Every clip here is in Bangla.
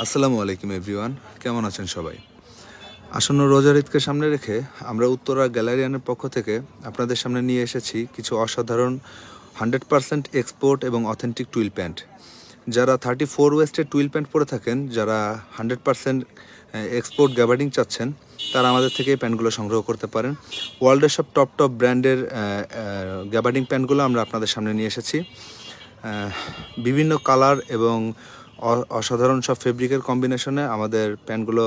আসসালামু আলাইকুম এভরিওয়ান, কেমন আছেন সবাই? আসন্ন রোজার ঈদকে সামনে রেখে আমরা উত্তরা গ্যালারিয়ানের পক্ষ থেকে আপনাদের সামনে নিয়ে এসেছি কিছু অসাধারণ 100% এক্সপোর্ট এবং অথেন্টিক টুইল প্যান্ট। যারা 34 ওয়েস্টের টুইল প্যান্ট পরে থাকেন, যারা 100% এক্সপোর্ট গ্যাবার্ডিং চাচ্ছেন, তারা আমাদের থেকে এই প্যান্টগুলো সংগ্রহ করতে পারেন। ওয়ার্ল্ডের সব টপ ব্র্যান্ডের গ্যাবার্ডিং প্যান্টগুলো আমরা আপনাদের সামনে নিয়ে এসেছি। বিভিন্ন কালার এবং অসাধারণ সব ফেব্রিকের কম্বিনেশনে আমাদের প্যান্টগুলো,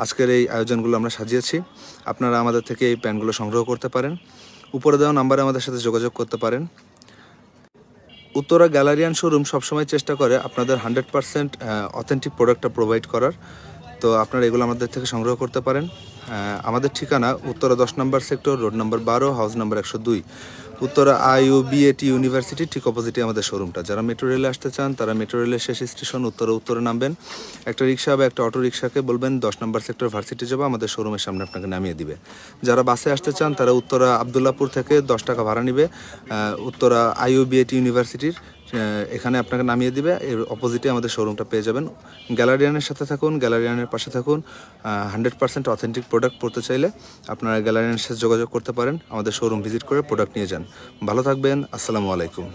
আজকের এই আয়োজনগুলো আমরা সাজিয়েছি। আপনারা আমাদের থেকে এই প্যান্টগুলো সংগ্রহ করতে পারেন। উপরে দেওয়া নাম্বারে আমাদের সাথে যোগাযোগ করতে পারেন। উত্তরা গ্যালারিয়ান শোরুম সবসময় চেষ্টা করে আপনাদের 100% অথেন্টিক প্রোডাক্টটা প্রোভাইড করার। তো আপনারা এগুলো আমাদের থেকে সংগ্রহ করতে পারেন। আমাদের ঠিকানা উত্তরা 10 নম্বর সেক্টর, রোড নম্বর 12, হাউস নম্বর 102, উত্তরা IUBAT ইউনিভার্সিটি ঠিক অপোজিটে আমাদের শোরুমটা। যারা মেট্রো রেলে আসতে চান তারা মেট্রো রেলের শেষ স্টেশন উত্তরে নামবেন। একটা রিক্সা বা একটা অটো রিক্সাকে বলবেন 10 নম্বর সেক্টর ভার্সিটি যাবো, আমাদের শোরুমের সামনে আপনাকে নামিয়ে দিবে। যারা বাসে আসতে চান তারা উত্তরা আবদুল্লাপুর থেকে 10 টাকা ভাড়া নিবে, উত্তরা IUBAT ইউনিভার্সিটির এখানে আপনাকে নামিয়ে দিবে। এর অপোজিটে আমাদের শোরুমটা পেয়ে যাবেন। গ্যালারিয়ানের সাথে থাকুন, গ্যালারিয়ানের পাশে থাকুন। 100% অথেন্টিক প্রোডাক্ট পড়তে চাইলে আপনারা গ্যালারিয়ানের সাথে যোগাযোগ করতে পারেন। আমাদের শোরুম ভিজিট করে প্রোডাক্ট নিয়ে যান। ভালো থাকবেন। আসসালামু আলাইকুম।